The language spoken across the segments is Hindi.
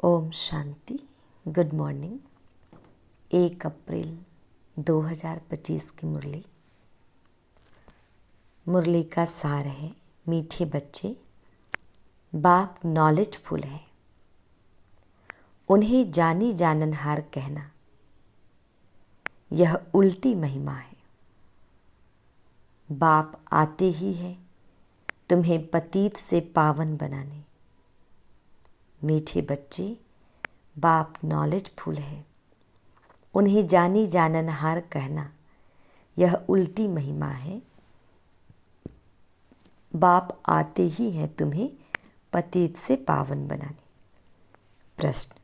ओम शांति। Good morning. 1 अप्रैल 2025 की मुरली का सार है, मीठे बच्चे, बाप नॉलेजफुल है, उन्हें जानी जाननहार कहना यह उल्टी महिमा है। बाप आते ही है तुम्हें पतित से पावन बनाने। मीठे बच्चे, बाप नॉलेजफुल है, उन्हें जानी जाननहार कहना यह उल्टी महिमा है। बाप आते ही हैं तुम्हें पतित से पावन बनाने। प्रश्न,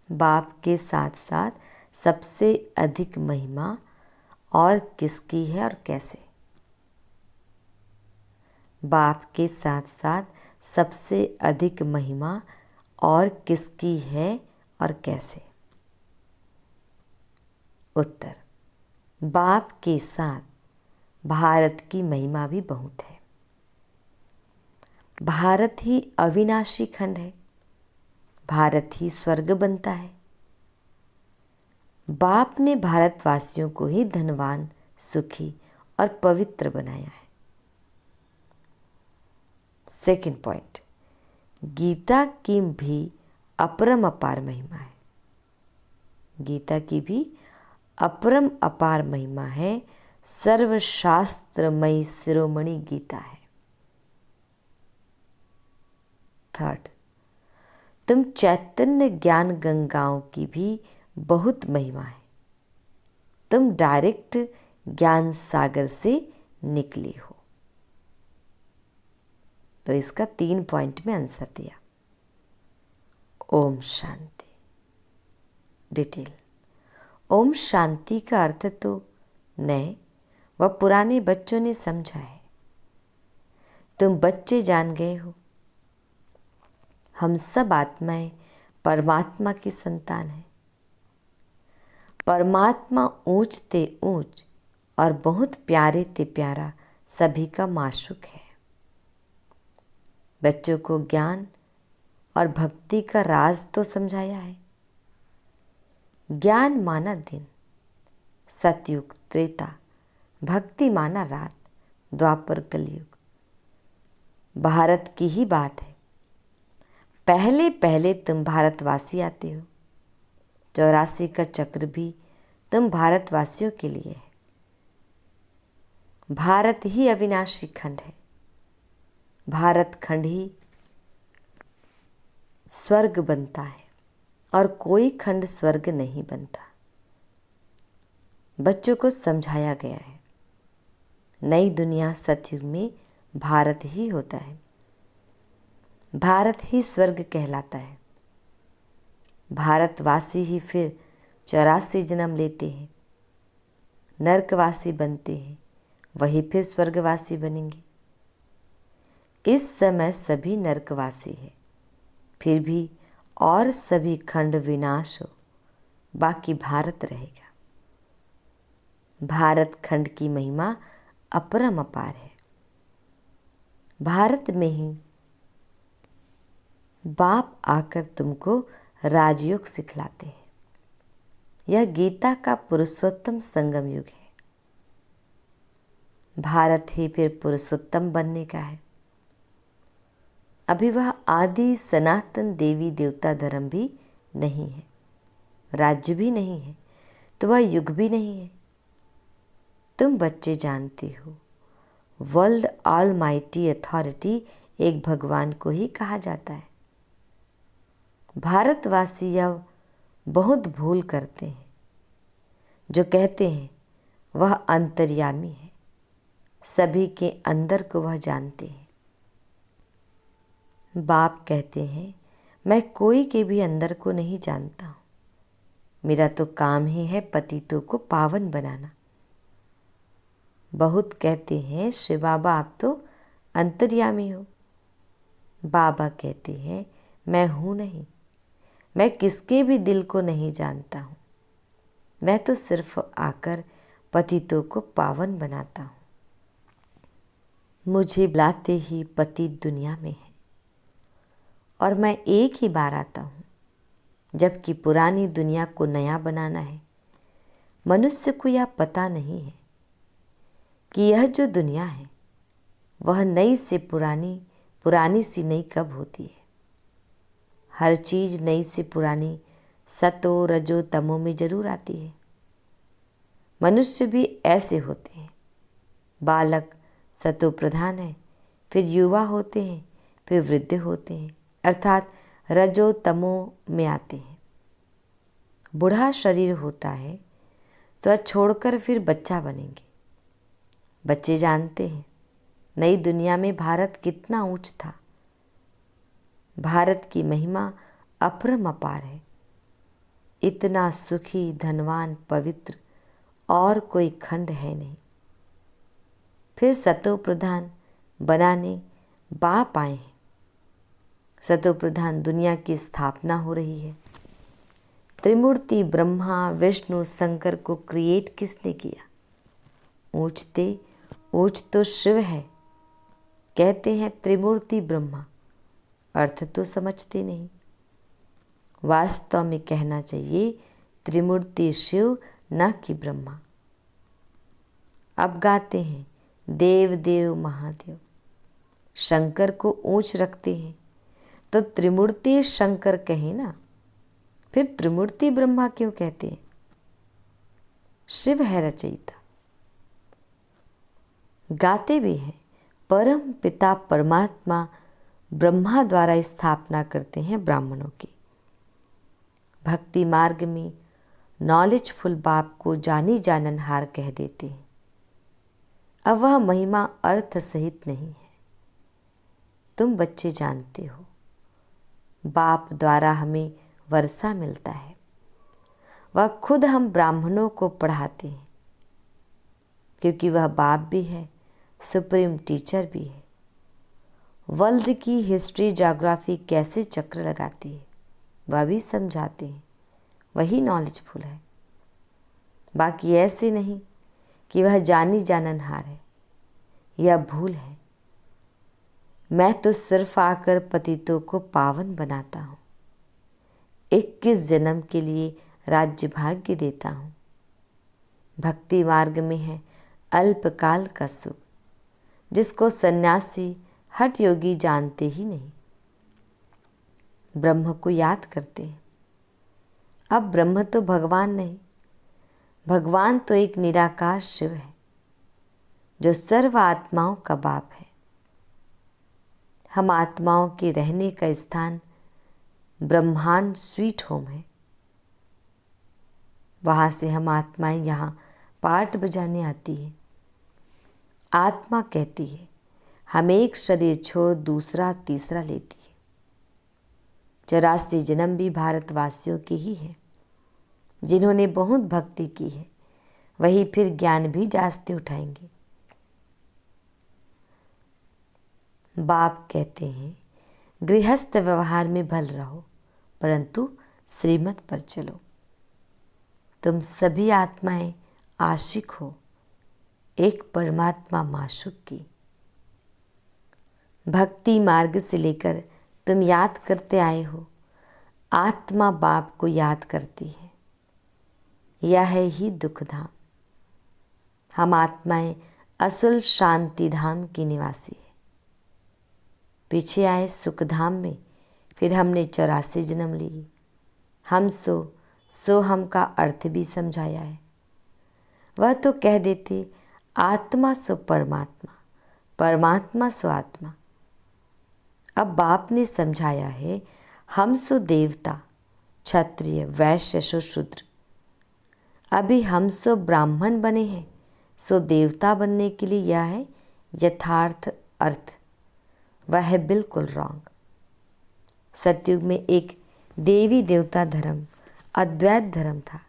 बाप के साथ साथ सबसे अधिक महिमा और किसकी है और कैसे? बाप के साथ साथ सबसे अधिक महिमा और किसकी है और कैसे? उत्तर, बाप के साथ भारत की महिमा भी बहुत है। भारत ही अविनाशी खंड है, भारत ही स्वर्ग बनता है। बाप ने भारतवासियों को ही धनवान, सुखी और पवित्र बनाया है। सेकंड पॉइंट, गीता की भी अपरम अपार महिमा है। गीता की भी अपरम अपार महिमा है। सर्वशास्त्रमयी शिरोमणि गीता है। थर्ड, तुम चैतन्य ज्ञान गंगाओं की भी बहुत महिमा है। तुम डायरेक्ट ज्ञान सागर से निकले हो। तो इसका 3 पॉइंट में आंसर दिया। ओम शांति। डिटेल। ओम शांति का अर्थ तो नए व पुराने बच्चों ने समझा है। तुम बच्चे जान गए हो। हम सब आत्माएं परमात्मा की संतान हैं। परमात्मा ऊंचते ऊंच और बहुत प्यारे ते प्यारा सभी का माशूक है। बच्चों को ज्ञान और भक्ति का राज तो समझाया है। ज्ञान माना दिन, सतयुग त्रेता, भक्ति माना रात, द्वापर कलयुग। भारत की ही बात है। पहले पहले तुम भारतवासी आते हो। 84 का चक्र भी तुम भारतवासियों के लिए है। भारत ही अविनाशी खंड है। भारत खंड ही स्वर्ग बनता है और कोई खंड स्वर्ग नहीं बनता। बच्चों को समझाया गया है, नई दुनिया सतयुग में भारत ही होता है। भारत ही स्वर्ग कहलाता है। भारतवासी ही फिर 84 जन्म लेते हैं, नरकवासी बनते हैं, वही फिर स्वर्गवासी बनेंगे। इस समय सभी नरकवासी है, फिर भी और सभी खंड विनाश हो, बाकी भारत रहेगा। भारत खंड की महिमा अपरम अपार है। भारत में ही बाप आकर तुमको राजयोग सिखलाते हैं। यह गीता का पुरुषोत्तम संगम युग है। भारत ही फिर पुरुषोत्तम बनने का है। अभी वह आदि सनातन देवी देवता धर्म भी नहीं है, राज्य भी नहीं है, तो वह युग भी नहीं है। तुम बच्चे जानते हो, वर्ल्ड ऑलमाइटी अथॉरिटी एक भगवान को ही कहा जाता है। भारतवासी यह बहुत भूल करते हैं जो कहते हैं वह अंतर्यामी है, सभी के अंदर को वह जानते हैं। बाप कहते हैं मैं कोई के भी अंदर को नहीं जानता हूँ, मेरा तो काम ही है पतितों को पावन बनाना। बहुत कहते हैं शिव बाबा आप तो अंतर्यामी हो। बाबा कहते हैं मैं हूँ नहीं, मैं किसके भी दिल को नहीं जानता हूँ, मैं तो सिर्फ आकर पतितों को पावन बनाता हूँ। मुझे बुलाते ही पतित दुनिया में है और मैं एक ही बार आता हूँ, जबकि पुरानी दुनिया को नया बनाना है। मनुष्य को यह पता नहीं है कि यह जो दुनिया है वह नई से पुरानी, पुरानी सी नई कब होती है। हर चीज़ नई से पुरानी सतो रजो तमो में जरूर आती है। मनुष्य भी ऐसे होते हैं। बालक सतो प्रधान है, फिर युवा होते हैं, फिर वृद्ध होते हैं, अर्थात रजो तमो में आते हैं। बूढ़ा शरीर होता है तो छोड़कर फिर बच्चा बनेंगे। बच्चे जानते हैं नई दुनिया में भारत कितना ऊंच था। भारत की महिमा अपरंपार है। इतना सुखी, धनवान, पवित्र और कोई खंड है नहीं। फिर सतो प्रधान बनाने बाप आए हैं। सतो प्रधान दुनिया की स्थापना हो रही है। त्रिमूर्ति ब्रह्मा विष्णु शंकर को क्रिएट किसने किया? ऊंच तो शिव है। कहते हैं त्रिमूर्ति ब्रह्मा, अर्थ तो समझते नहीं। वास्तव में कहना चाहिए त्रिमूर्ति शिव, न कि ब्रह्मा। अब गाते हैं देव देव महादेव। शंकर को ऊंच रखते हैं तो त्रिमूर्ति शंकर कहे ना, फिर त्रिमूर्ति ब्रह्मा क्यों कहते हैं? शिव है रचयिता। गाते भी हैं परम पिता परमात्मा ब्रह्मा द्वारा स्थापना करते हैं ब्राह्मणों की। भक्ति मार्ग में नॉलेजफुल बाप को जानी जाननहार कह देते हैं। अब वह महिमा अर्थ सहित नहीं है। तुम बच्चे जानते हो, बाप द्वारा हमें वर्षा मिलता है। वह खुद हम ब्राह्मणों को पढ़ाते हैं, क्योंकि वह बाप भी है, सुप्रीम टीचर भी है। वर्ल्ड की हिस्ट्री ज्योग्राफी कैसे चक्र लगाती है वह भी समझाते हैं। वही नॉलेजफुल है। बाकी ऐसे नहीं कि वह जानी जाननहार है। यह भूल है। मैं तो सिर्फ आकर पतितों को पावन बनाता हूँ। 21 जन्म के लिए राज्य भाग्य देता हूँ। भक्ति मार्ग में है अल्पकाल का सुख, जिसको सन्यासी हठ योगी जानते ही नहीं। ब्रह्म को याद करते हैं। अब ब्रह्म तो भगवान नहीं, भगवान तो एक निराकार शिव है, जो सर्व आत्माओं का बाप है। हम आत्माओं के रहने का स्थान ब्रह्मांड स्वीट होम है। वहाँ से हम आत्माएं यहाँ पाठ बजाने आती है। आत्मा कहती है हम एक शरीर छोड़ दूसरा तीसरा लेती है। 84 जन्म भी भारतवासियों के ही है। जिन्होंने बहुत भक्ति की है वही फिर ज्ञान भी जास्ते उठाएंगे। बाप कहते हैं गृहस्थ व्यवहार में भल रहो, परंतु श्रीमत पर चलो। तुम सभी आत्माएं आशिक हो एक परमात्मा माशूक की। भक्ति मार्ग से लेकर तुम याद करते आए हो, आत्मा बाप को याद करती है। यह है ही दुख धाम। हम आत्माएं असल शांति धाम की निवासी है। पीछे आए सुख धाम में, फिर हमने 84 जन्म लिए। हम सो हम का अर्थ भी समझाया है। वह तो कह देते आत्मा सो परमात्मा, परमात्मा सो आत्मा। अब बाप ने समझाया है हम सो देवता, क्षत्रिय, वैश्य सो शूद्र। अभी हम सो ब्राह्मण बने हैं, सो देवता बनने के लिए यह है यथार्थ अर्थ। वह है बिल्कुल रॉन्ग। सतयुग में एक देवी देवता धर्म, अद्वैत धर्म था।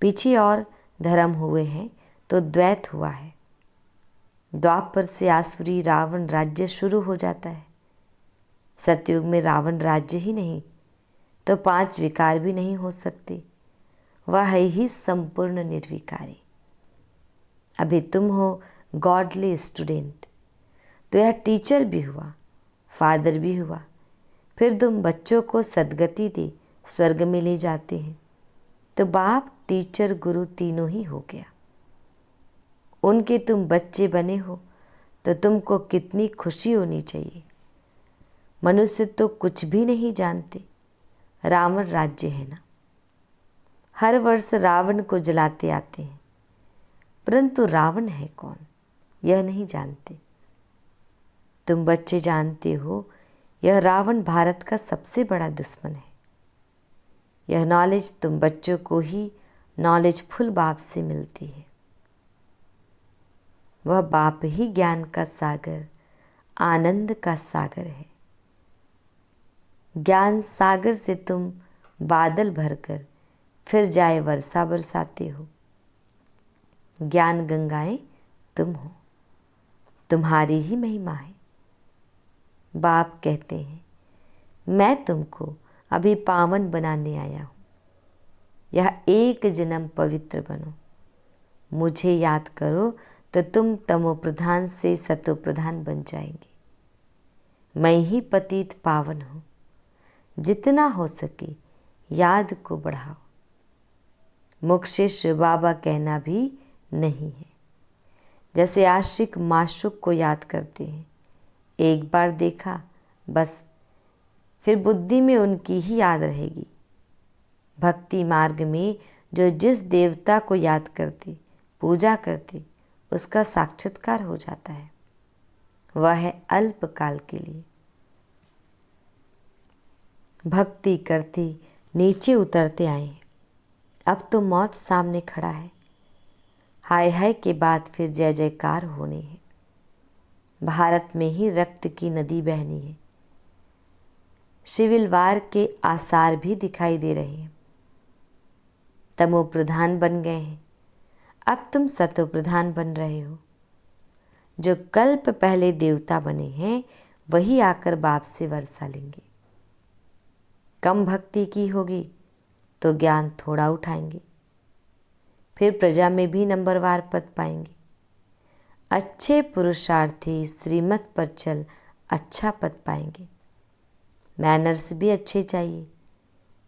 पीछे और धर्म हुए हैं तो द्वैत हुआ है। द्वापर से आसुरी रावण राज्य शुरू हो जाता है। सतयुग में रावण राज्य ही नहीं तो 5 विकार भी नहीं हो सकते। वह है ही संपूर्ण निर्विकारी। अभी तुम हो गॉडली स्टूडेंट, तो यह टीचर भी हुआ, फादर भी हुआ, फिर तुम बच्चों को सद्गति दे स्वर्ग में ले जाते हैं। तो बाप, टीचर, गुरु तीनों ही हो गया। उनके तुम बच्चे बने हो तो तुमको कितनी खुशी होनी चाहिए। मनुष्य तो कुछ भी नहीं जानते, रावण राज्य है ना। हर वर्ष रावण को जलाते आते हैं, परंतु रावण है कौन यह नहीं जानते। तुम बच्चे जानते हो यह रावण भारत का सबसे बड़ा दुश्मन है। यह नॉलेज तुम बच्चों को ही नॉलेजफुल बाप से मिलती है। वह बाप ही ज्ञान का सागर, आनंद का सागर है। ज्ञान सागर से तुम बादल भरकर फिर जाए वर्षा बरसाते हो। ज्ञान गंगाएं तुम हो, तुम्हारी ही महिमा है। बाप कहते हैं, मैं तुमको अभी पावन बनाने आया हूँ। यह एक जन्म पवित्र बनो। मुझे याद करो तो तुम तमो प्रधान से सतो प्रधान बन जाएंगे। मैं ही पतित पावन हूँ। जितना हो सके याद को बढ़ाओ। मोक्षेश्वर बाबा कहना भी नहीं है। जैसे आशिक माशूक को याद करते हैं, एक बार देखा बस, फिर बुद्धि में उनकी ही याद रहेगी। भक्ति मार्ग में जो जिस देवता को याद करते, पूजा करते, उसका साक्षात्कार हो जाता है। वह है अल्पकाल के लिए। भक्ति करते नीचे उतरते आए, अब तो मौत सामने खड़ा है। हाय हाय के बाद फिर जय जयकार होने हैं। भारत में ही रक्त की नदी बहनी है। सिविल वार के आसार भी दिखाई दे रहे हैं। तमो प्रधान बन गए हैं, अब तुम सतो प्रधान बन रहे हो। जो कल्प पहले देवता बने हैं वही आकर बाप से वर्षा लेंगे। कम भक्ति की होगी तो ज्ञान थोड़ा उठाएंगे, फिर प्रजा में भी नंबरवार पद पाएंगे। अच्छे पुरुषार्थी श्रीमत पर चल अच्छा पद पाएंगे। मैनर्स भी अच्छे चाहिए,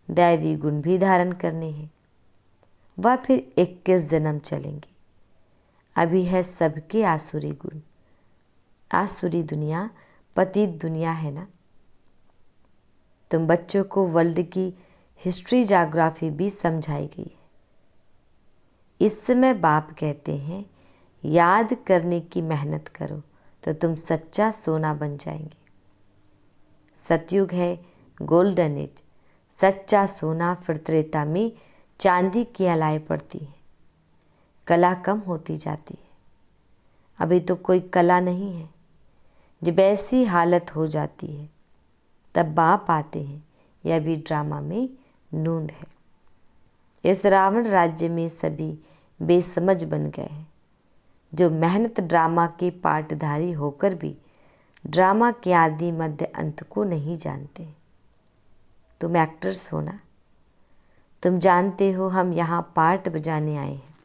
दैवी गुण भी धारण करने हैं। वह फिर 21 जन्म चलेंगे। अभी है सबके आसुरी गुण। आसुरी दुनिया पतित दुनिया है ना। तुम बच्चों को वर्ल्ड की हिस्ट्री ज्योग्राफी भी समझाई गई है। इस समय बाप कहते हैं, याद करने की मेहनत करो तो तुम सच्चा सोना बन जाएंगे। सतयुग है गोल्डन एज। सच्चा सोना फिर त्रेता में चांदी की अलाई पड़ती है। कला कम होती जाती है। अभी तो कोई कला नहीं है। जब ऐसी हालत हो जाती है तब बाप आते हैं, यह भी ड्रामा में नूंद है। इस रावण राज्य में सभी बेसमझ बन गए हैं। जो मेहनत ड्रामा के पाटधारी होकर भी ड्रामा के आदि मध्य अंत को नहीं जानते। तुम एक्टर्स हो ना, तुम जानते हो हम यहाँ पार्ट बजाने आए हैं,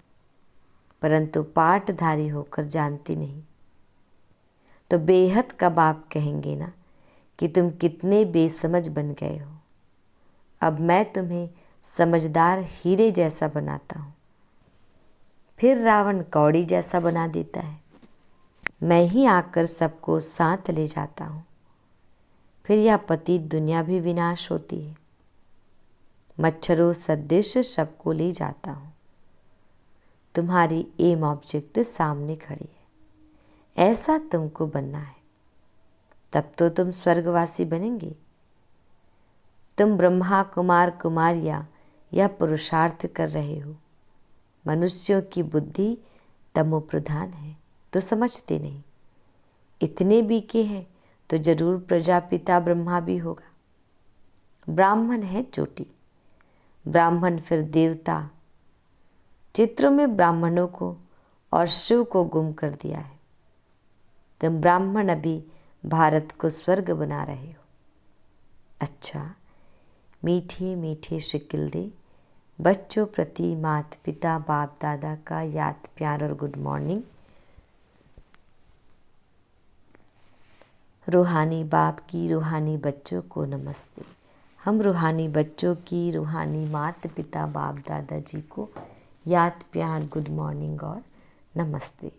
परंतु पाटधारी होकर जानते नहीं। तो बेहद का बाप कहेंगे ना कि तुम कितने बेसमझ बन गए हो। अब मैं तुम्हें समझदार हीरे जैसा बनाता हूँ। फिर रावण कौड़ी जैसा बना देता है। मैं ही आकर सबको साथ ले जाता हूँ। फिर यह पतित दुनिया भी विनाश होती है। मच्छरों सदृश सबको ले जाता हूँ। तुम्हारी एम ऑब्जेक्ट सामने खड़ी है। ऐसा तुमको बनना है, तब तो तुम स्वर्गवासी बनेंगे। तुम ब्रह्मा कुमार कुमारियाँ यह पुरुषार्थ कर रहे हो। मनुष्यों की बुद्धि तमो प्रधान है तो समझते नहीं। इतने भी के हैं तो जरूर प्रजापिता ब्रह्मा भी होगा। ब्राह्मण है चोटी, ब्राह्मण फिर देवता। चित्रों में ब्राह्मणों को और शिव को गुम कर दिया है। तुम ब्राह्मण अभी भारत को स्वर्ग बना रहे हो। अच्छा, मीठे मीठे शिकिल दे बच्चों प्रति माता पिता बाप दादा का याद प्यार और गुड मॉर्निंग। रूहानी बाप की रूहानी बच्चों को नमस्ते। हम रूहानी बच्चों की रूहानी माता पिता बाप दादा जी को याद प्यार गुड मॉर्निंग और नमस्ते।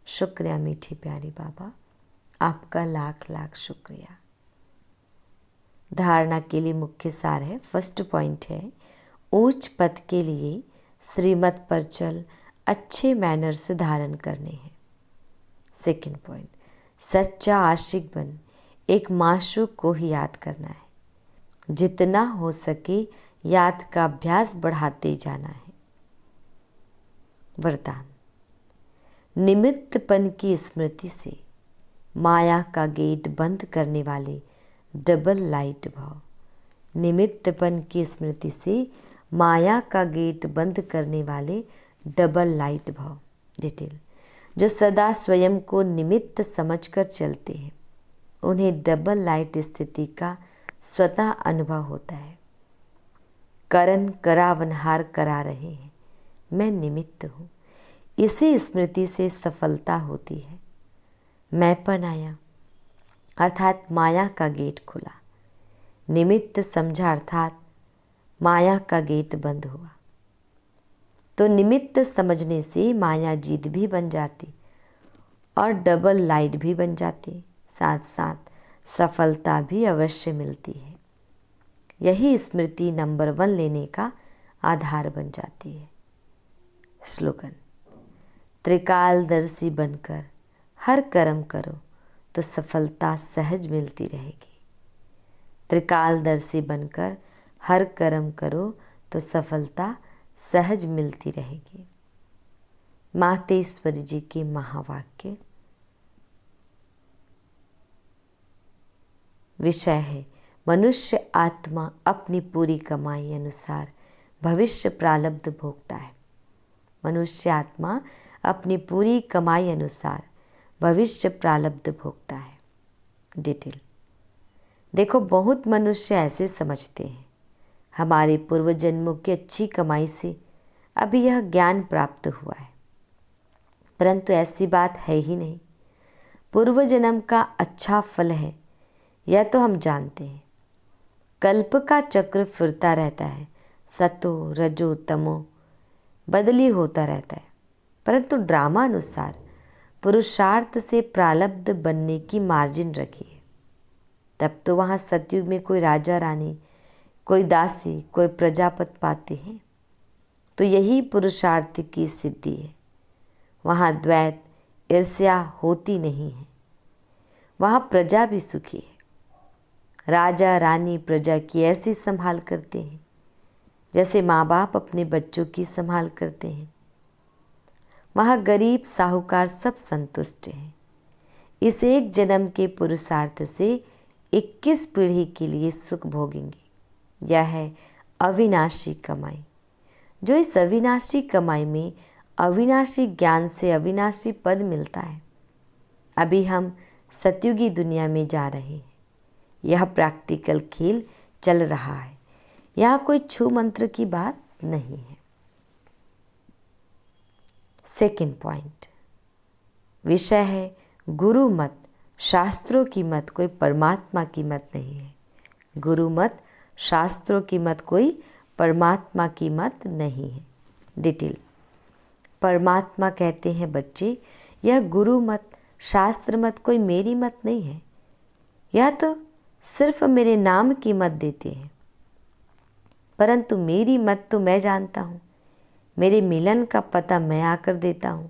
शुक्रिया मीठी प्यारी बाबा, आपका लाख लाख शुक्रिया। धारणा के लिए मुख्य सार है, फर्स्ट पॉइंट है उच्च पद के लिए श्रीमत पर चल अच्छे मैनर से धारण करने हैं। सेकंड पॉइंट, सच्चा आशिक बन एक माशूक को ही याद करना है। जितना हो सके याद का अभ्यास बढ़ाते जाना है। वरदान, निमित्तपन की स्मृति से माया का गेट बंद करने वाले डबल लाइट भाव। निमित्तपन की स्मृति से माया का गेट बंद करने वाले डबल लाइट भाव। डिटेल, जो सदा स्वयं को निमित्त समझकर चलते हैं उन्हें डबल लाइट स्थिति का स्वतः अनुभव होता है। करण करावनहार करा रहे हैं, मैं निमित्त हूँ। इसी स्मृति से सफलता होती है। मैंपन आया अर्थात माया का गेट खुला। निमित्त समझा अर्थात माया का गेट बंद हुआ। तो निमित्त समझने से माया जीत भी बन जाती और डबल लाइट भी बन जाती, साथ साथ सफलता भी अवश्य मिलती है। यही स्मृति नंबर 1 लेने का आधार बन जाती है। स्लोगन, त्रिकालदर्शी बनकर हर कर्म करो तो सफलता सहज मिलती रहेगी। त्रिकालदर्शी बनकर हर कर्म करो तो सफलता सहज मिलती रहेगी। मातेश्वरी जी के महावाक्य। विषय है मनुष्य आत्मा अपनी पूरी कमाई अनुसार भविष्य प्रारब्ध भोगता है। मनुष्य आत्मा अपनी पूरी कमाई अनुसार भविष्य प्रारब्ध भोगता है। डिटेल, देखो बहुत मनुष्य ऐसे समझते हैं हमारे पूर्व जन्मों की अच्छी कमाई से अभी यह ज्ञान प्राप्त हुआ है, परंतु ऐसी बात है ही नहीं। पूर्व जन्म का अच्छा फल है यह तो हम जानते हैं। कल्प का चक्र फिरता रहता है, सतो रजो तमो बदली होता रहता है, परंतु ड्रामा अनुसार पुरुषार्थ से प्रारब्ध बनने की मार्जिन रखी है। तब तो वहाँ सतयुग में कोई राजा रानी, कोई दासी, कोई प्रजापति पाते हैं। तो यही पुरुषार्थ की सिद्धि है। वहाँ द्वैत ईर्ष्या होती नहीं है। वहाँ प्रजा भी सुखी है। राजा रानी प्रजा की ऐसी संभाल करते हैं जैसे माँ बाप अपने बच्चों की संभाल करते हैं। वहाँ गरीब साहूकार सब संतुष्ट हैं। इस एक जन्म के पुरुषार्थ से 21 पीढ़ी के लिए सुख भोगेंगे। यह है अविनाशी कमाई। जो इस अविनाशी कमाई में अविनाशी ज्ञान से अविनाशी पद मिलता है। अभी हम सतयुगी दुनिया में जा रहे हैं। यह प्रैक्टिकल खेल चल रहा है। यहाँ कोई छू मंत्र की बात नहीं है। सेकंड पॉइंट, विषय है गुरु मत शास्त्रों की मत, कोई परमात्मा की मत नहीं है। गुरु मत शास्त्रों की मत, कोई परमात्मा की मत नहीं है। डिटेल, परमात्मा कहते हैं बच्चे, यह गुरु मत शास्त्र मत कोई मेरी मत नहीं है। यह तो सिर्फ मेरे नाम की मत देते हैं, परंतु मेरी मत तो मैं जानता हूँ। मेरे मिलन का पता मैं आकर देता हूँ।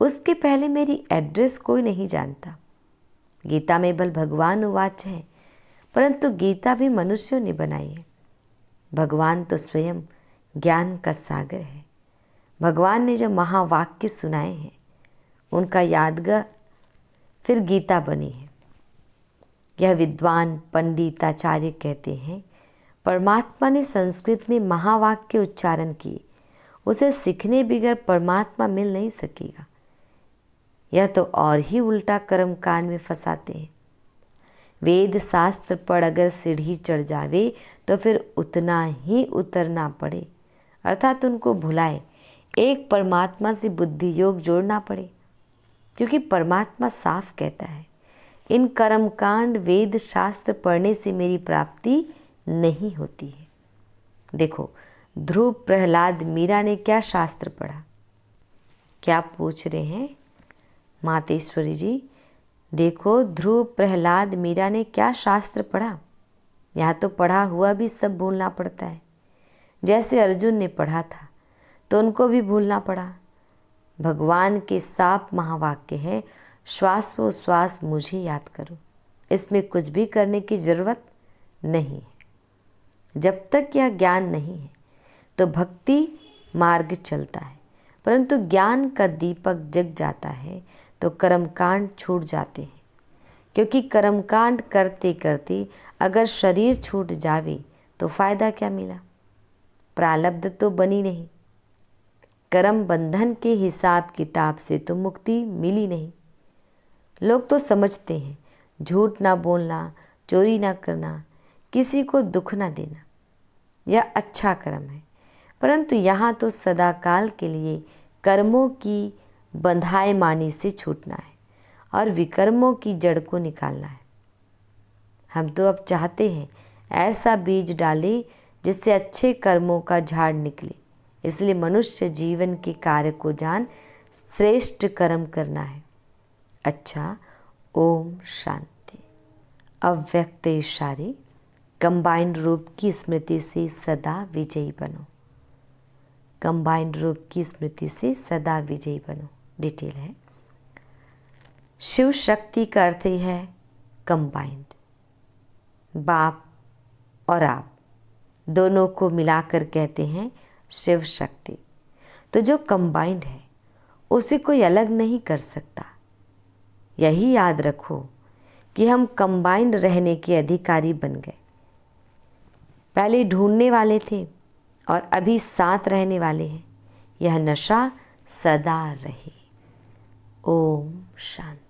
उसके पहले मेरी एड्रेस कोई नहीं जानता। गीता में बल भगवान उवाच है, परंतु गीता भी मनुष्यों ने बनाई है। भगवान तो स्वयं ज्ञान का सागर है। भगवान ने जो महावाक्य सुनाए हैं उनका यादगार फिर गीता बनी है। यह विद्वान पंडिताचार्य कहते हैं, परमात्मा ने संस्कृत में महावाक्य उच्चारण किए, उसे सीखने बगैर परमात्मा मिल नहीं सकेगा। यह तो और ही उल्टा कर्म कांड में फंसाते हैं। वेद शास्त्र पढ़ अगर सीढ़ी चढ़ जावे तो फिर उतना ही उतरना पड़े, अर्थात उनको भुलाए, एक परमात्मा से बुद्धि योग जोड़ना पड़े। क्योंकि परमात्मा साफ कहता है, इन कर्मकांड वेद शास्त्र पढ़ने से मेरी प्राप्ति नहीं होती है। देखो, ध्रुव, प्रहलाद, मीरा ने क्या शास्त्र पढ़ा? क्या पूछ रहे हैं मातेश्वरी जी? देखो, ध्रुव, प्रहलाद, मीरा ने क्या शास्त्र पढ़ा? यहाँ तो पढ़ा हुआ भी सब भूलना पड़ता है। जैसे अर्जुन ने पढ़ा था तो उनको भी भूलना पड़ा। भगवान के साफ महावाक्य है, श्वासोश्वास मुझे याद करो। इसमें कुछ भी करने की ज़रूरत नहीं है। जब तक यह ज्ञान नहीं है तो भक्ति मार्ग चलता है, परंतु ज्ञान का दीपक जग जाता है तो कर्मकांड छूट जाते हैं। क्योंकि कर्मकांड करते करते अगर शरीर छूट जावे तो फायदा क्या मिला? प्रारब्ध तो बनी नहीं। कर्म बंधन के हिसाब किताब से तो मुक्ति मिली नहीं। लोग तो समझते हैं झूठ ना बोलना, चोरी ना करना, किसी को दुख ना देना, यह अच्छा कर्म है। परंतु यहाँ तो सदाकाल के लिए कर्मों की बंधाएमानी से छूटना है और विकर्मों की जड़ को निकालना है। हम तो अब चाहते हैं ऐसा बीज डालें जिससे अच्छे कर्मों का झाड़ निकले। इसलिए मनुष्य जीवन के कार्य को जान श्रेष्ठ कर्म करना है। अच्छा, ओम शांति। अव्यक्त इशारे कंबाइंड रूप की स्मृति से सदा विजयी बनो। कंबाइंड रूप की स्मृति से सदा विजयी बनो। डिटेल है, शिव शक्ति का अर्थ ही है कंबाइंड। बाप और आप दोनों को मिलाकर कहते हैं शिव शक्ति। तो जो कंबाइंड है उसे कोई अलग नहीं कर सकता। यही याद रखो कि हम कंबाइंड रहने के अधिकारी बन गए। पहले ढूंढने वाले थे और अभी साथ रहने वाले हैं। यह नशा सदा रहे। ओम शांति।